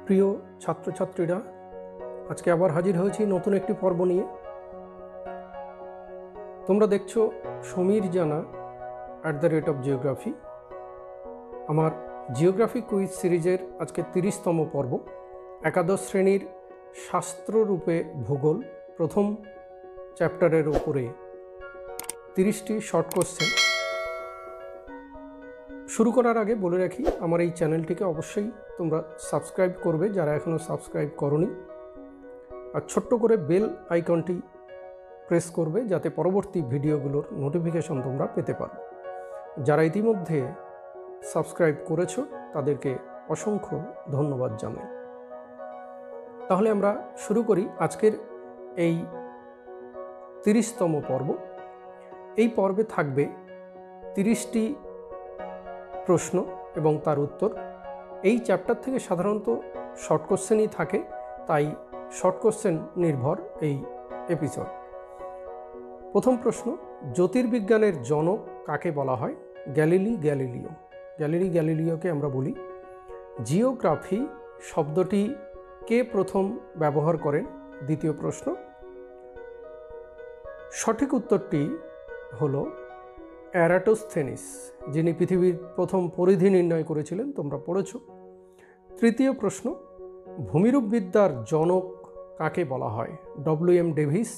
প্রিয় ছাত্রছাত্রীরা, আজকে আবার হাজির হয়েছি নতুন একটি পর্ব নিয়ে। তোমরা দেখছো সমীর জানা @জিওগ্রাফি। আমার জিওগ্রাফি কুইজ সিরিজের আজকে 30তম পর্ব। একাদশ শ্রেণীর শাস্ত্ররূপে ভূগোল প্রথম চ্যাপ্টারের ওপরে 30টি শর্ট কোশ্চেন। শুরু করার আগে বলে রাখি, আমার এই চ্যানেলটিকে অবশ্যই তোমরা সাবস্ক্রাইব করবে যারা এখনও সাবস্ক্রাইব করনি, আর ছোট্ট করে বেল আইকনটি প্রেস করবে যাতে পরবর্তী ভিডিওগুলোর নোটিফিকেশন তোমরা পেতে পারো। যারা ইতিমধ্যে সাবস্ক্রাইব করেছো তাদেরকে অসংখ্য ধন্যবাদ জানাই। তাহলে আমরা শুরু করি আজকের এই 30তম পর্ব। এই পর্বে থাকবে 30টি প্রশ্ন এবং তার উত্তর। এই চ্যাপ্টার থেকে সাধারণত শর্ট কোশ্চেনই থাকে, তাই শর্ট কোশ্চেন নির্ভর এই এপিসোড। প্রথম প্রশ্ন, জ্যোতির্বিজ্ঞানের জনক কাকে বলা হয়? গ্যালিলিওকে আমরা বলি। জিওগ্রাফি শব্দটি কে প্রথম ব্যবহার করেন? দ্বিতীয় প্রশ্ন। সঠিক উত্তরটি হলো এরাটোস্থেনিস, যিনি পৃথিবীর প্রথম পরিধি নির্ণয় করেছিলেন, তোমরা পড়েছ। তৃতীয় প্রশ্ন, ভূমিরূপবিদ্যার জনক কাকে বলা হয়? WM ডেভিস,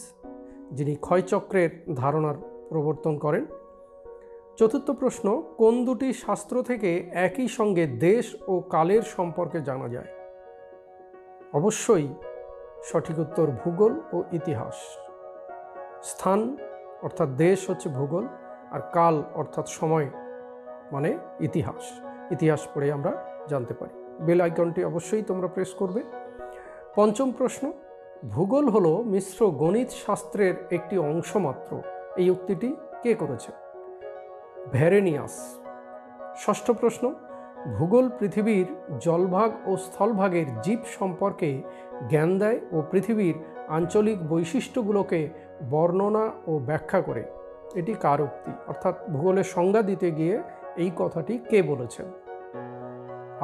যিনি ক্ষয়চক্রের ধারণার প্রবর্তন করেন। চতুর্থ প্রশ্ন, কোন দুটি শাস্ত্র থেকে একই সঙ্গে দেশ ও কালের সম্পর্কে জানা যায়? অবশ্যই সঠিক উত্তর ভূগোল ও ইতিহাস। স্থান অর্থাৎ দেশ হচ্ছে ভূগোল, আর কাল অর্থাৎ সময় মানে ইতিহাস। ইতিহাস পড়ে আমরা জানতে পারি। বেল আইকনটি অবশ্যই তোমরা প্রেস করবে। পঞ্চম প্রশ্ন, ভূগোল হলো মিশ্র গণিত শাস্ত্রের একটি অংশ মাত্র। এই উক্তিটি কে করেছে? ভ্যারেনিয়াস। ষষ্ঠ প্রশ্ন, ভূগোল পৃথিবীর জলভাগ ও স্থলভাগের জীব সম্পর্কে জ্ঞান দেয় ও পৃথিবীর আঞ্চলিক বৈশিষ্ট্যগুলোকে বর্ণনা ও ব্যাখ্যা করে। এটি কার উক্তি? অর্থাৎ ভূগোলের সংজ্ঞা দিতে গিয়ে এই কথাটি কে বলেছেন?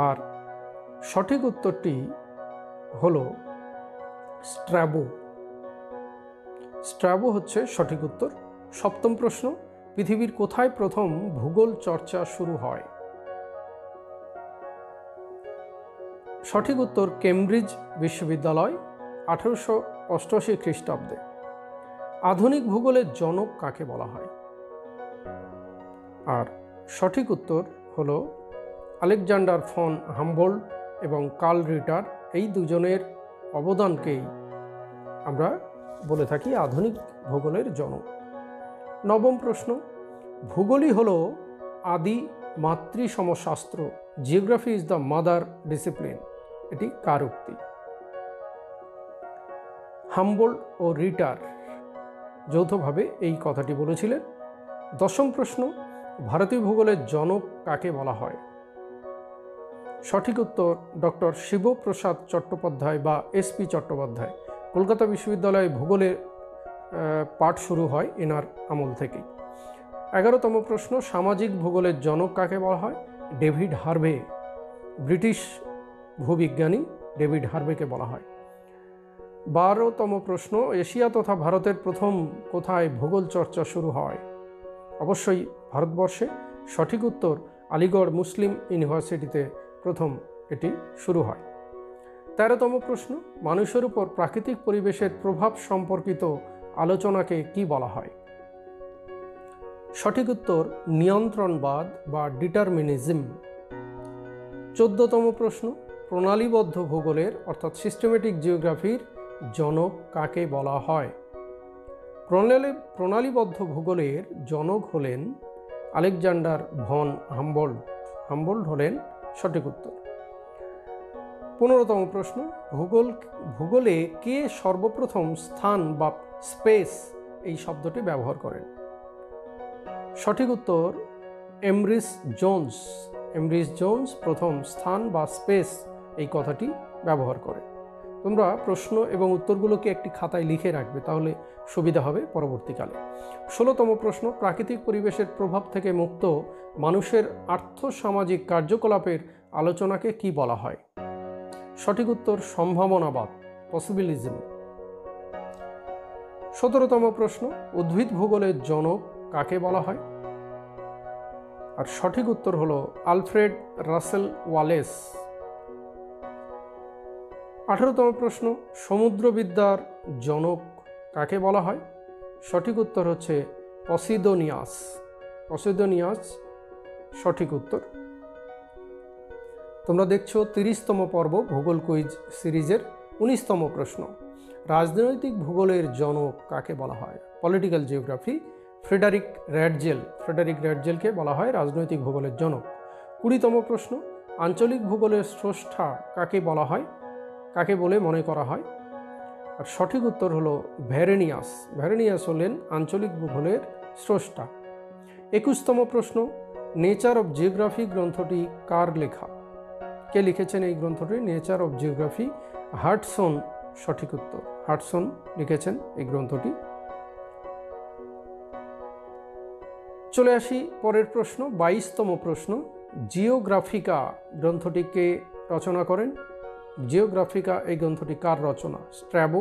আর সঠিক উত্তরটি হলো স্ট্র্যাবো হচ্ছে সঠিক উত্তর। সপ্তম প্রশ্ন, পৃথিবীর কোথায় প্রথম ভূগোল চর্চা শুরু হয়? সঠিক উত্তর কেমব্রিজ বিশ্ববিদ্যালয়, 1888 খ্রিস্টাব্দে। আধুনিক ভূগোলের জনক কাকে বলা হয়? আর সঠিক উত্তর হলো আলেকজান্ডার ফন হামবোল্ট এবং কার্ল রিটার। এই দুজনের অবদানকেই আমরা বলে থাকি আধুনিক ভূগোলের জনক। নবম প্রশ্ন, ভূগোলই হলো আদি মাতৃসমশাস্ত্র। Geography is the mother discipline. এটি কার উক্তি? হামবোল্ট ও রিটার যৌথভাবে এই কথাটি বলেছিলেন। দশম প্রশ্ন, ভারতীয় ভূগোলের জনক কাকে বলা হয়? সঠিক উত্তর ডক্টর শিবপ্রসাদ চট্টোপাধ্যায় বা SP চট্টোপাধ্যায়। কলকাতা বিশ্ববিদ্যালয়ে ভূগোলের পাঠ শুরু হয় এনার আমল থেকেই। 11তম প্রশ্ন, সামাজিক ভূগোলের জনক কাকে বলা হয়? David Harvey. ব্রিটিশ ভূবিজ্ঞানী ডেভিড হার্ভেকে বলা হয়। 12তম প্রশ্ন, এশিয়া তথা ভারতের প্রথম কোথায় ভূগোল চর্চা শুরু হয়? অবশ্যই ভারতবর্ষে। সঠিক উত্তর আলিগড় মুসলিম ইউনিভার্সিটিতে প্রথম এটি শুরু হয়। 13তম প্রশ্ন, মানুষের উপর প্রাকৃতিক পরিবেশের প্রভাব সম্পর্কিত আলোচনাকে কি বলা হয়? সঠিক উত্তর নিয়ন্ত্রণবাদ বা ডিটারমিনিজম। 14তম প্রশ্ন, প্রণালীবদ্ধ ভূগোলের অর্থাৎ সিস্টেমেটিক জিওগ্রাফির জনক কাকে বলা হয়? প্রণালীবদ্ধ ভূগোলের জনক হলেন আলেকজান্ডার ভন হামবোল্ট। হামবোল্ট হলেন সঠিক উত্তর। 15তম প্রশ্ন, ভূগোলে কে সর্বপ্রথম স্থান বা স্পেস এই শব্দটি ব্যবহার করেন? সঠিক উত্তর এমরিস জোন্স প্রথম স্থান বা স্পেস এই কথাটি ব্যবহার করে। তোমরা প্রশ্ন এবং উত্তরগুলোকে একটি খাতায় লিখে রাখবে, তাহলে সুবিধা হবে পরবর্তীকালে। 16তম প্রশ্ন, প্রাকৃতিক পরিবেশের প্রভাব থেকে মুক্ত মানুষের আর্থসামাজিক কার্যকলাপের আলোচনাকে কি বলা হয়? সঠিক উত্তর সম্ভাবনাবাদ, পসিবিলিজম। 17তম প্রশ্ন, উদ্ভিদ ভূগোলের জনক কাকে বলা হয়? আর সঠিক উত্তর হলো আলফ্রেড রাসেল ওয়ালেস। 18তম প্রশ্ন, সমুদ্রবিদ্যার জনক কাকে বলা হয়? সঠিক উত্তর হচ্ছে পসিদোনিয়াস। পসিদোনিয়াস সঠিক উত্তর। তোমরা দেখছো 30তম পর্ব ভূগোল কুইজ সিরিজের 19তম প্রশ্ন, রাজনৈতিক ভূগোলের জনক কাকে বলা হয়? Political geography, Friedrich Ratzel. Friedrich র্যাডজেলকে বলা হয় রাজনৈতিক ভূগোলের জনক। 20তম প্রশ্ন, আঞ্চলিক ভূগোলের স্রষ্টা কাকে বলা হয়, কাকে বলে মনে করা হয়? আর সঠিক উত্তর হলো ভ্যারেনিয়াস। ভ্যারেনিয়াস হলেন আঞ্চলিক ভূগোলের স্রষ্টা। 21তম প্রশ্ন, নেচার অফ জিওগ্রাফি গ্রন্থটি কার লেখা? কে লিখেছেন এই গ্রন্থটি? নেচার অফ জিওগ্রাফি, হাডসন সঠিক উত্তর। হাডসন লিখেছেন এই গ্রন্থটি। চলে আসি পরের প্রশ্ন, 22তম প্রশ্ন, জিওগ্রাফিকা গ্রন্থটি কে রচনা করেন? জিওগ্রাফিকা এই গ্রন্থটি কার রচনা? স্ট্র্যাবো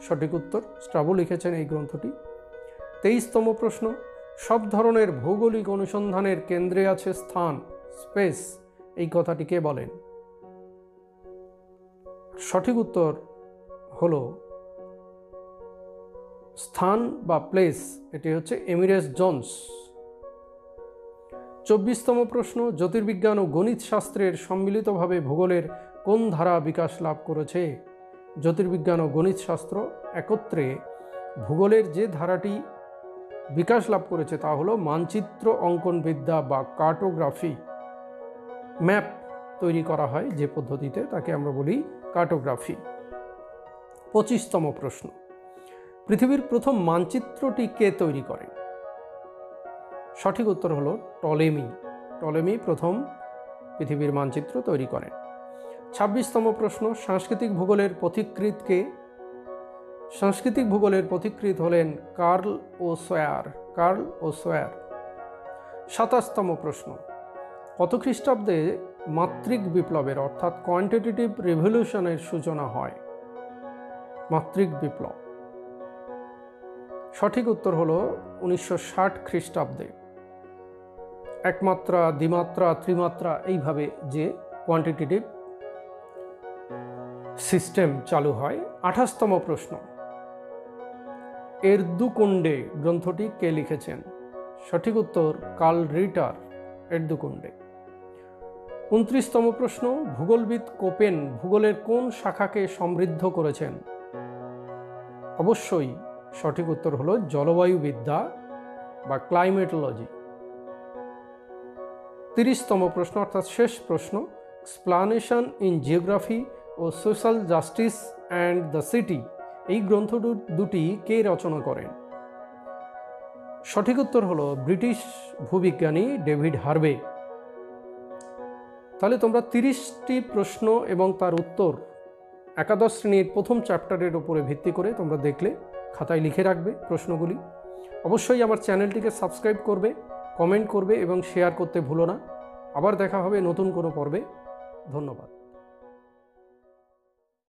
সঠিক উত্তর। স্ট্র্যাবো লিখেছেন এই গ্রন্থটি। 23তম প্রশ্ন, সব ধরনের ভৌগোলিক অনুসন্ধানের কেন্দ্রে আছে স্থান, স্পেস, এই কথাটি কে বলেন? সঠিক উত্তর হলো স্থান বা প্লেস, এটি হচ্ছে এমিরেস জোন্স। 24তম প্রশ্ন, জ্যোতির্বিজ্ঞান ও গণিত শাস্ত্রের সম্মিলিতভাবে ভূগোলের কোন ধারা বিকাশ লাভ করেছে? জ্যোতির্বিজ্ঞান ও গণিত শাস্ত্র একত্রে ভূগোলের যে ধারাটি বিকাশ লাভ করেছে তা হলো মানচিত্র অঙ্কনবিদ্যা বা কার্টোগ্রাফি। ম্যাপ তৈরি করা হয় যে পদ্ধতিতে, তাকে আমরা বলি কার্টোগ্রাফি। 25তম প্রশ্ন, পৃথিবীর প্রথম মানচিত্রটি কে তৈরি করেন? সঠিক উত্তর হলো টলেমি। টলেমি প্রথম পৃথিবীর মানচিত্র তৈরি করেন। 26তম প্রশ্ন, সাংস্কৃতিক ভূগোলের পথিকৃৎ কে? সাংস্কৃতিক ভূগোলের পথিকৃৎ হলেন কার্ল ও সোয়ার। কার্ল ও সোয়ার। 27তম প্রশ্ন, কত খ্রিস্টাব্দে মাত্রিক বিপ্লবের অর্থাৎ কোয়ান্টিটেটিভ রিভলিউশনের সূচনা হয়? মাত্রিক বিপ্লব সঠিক উত্তর হলো 1960 খ্রিস্টাব্দে। একমাত্রা, দ্বিমাত্রা, ত্রিমাত্রা এইভাবে যে কোয়ান্টিটেটিভ সিস্টেম চালু হয়। 28তম প্রশ্ন, এরদুকুন্ডে গ্রন্থটি কে লিখেছেন? সঠিক উত্তর কার্ল রিটার। এরদুকুন্ডে। 29তম প্রশ্ন, ভূগোলবিদ কোপেন ভূগোলের কোন শাখাকে সমৃদ্ধ করেছেন? অবশ্যই সঠিক উত্তর হলো জলবায়ুবিদ্যা বা ক্লাইমেটোলজি। 30তম প্রশ্ন অর্থাৎ শেষ প্রশ্ন, এক্সপ্লানেশন ইন জিওগ্রাফি ও social justice and the city, এই গ্রন্থ দুটি কে রচনা করেন? সঠিক উত্তর হলো ব্রিটিশ ভূবিজ্ঞানী ডেভিড হার্ভে। তাহলে তোমরা 30টি প্রশ্ন এবং তার উত্তর একাদশ শ্রেণীর প্রথম চ্যাপ্টারের উপরে ভিত্তি করে তোমরা দেখলে, খাতায় লিখে রাখবে প্রশ্নগুলি। অবশ্যই আমার চ্যানেলটিকে সাবস্ক্রাইব করবে, কমেন্ট করবে এবং শেয়ার করতে ভুলো না। আবার দেখা হবে নতুন কোনো পর্বে। ধন্যবাদ।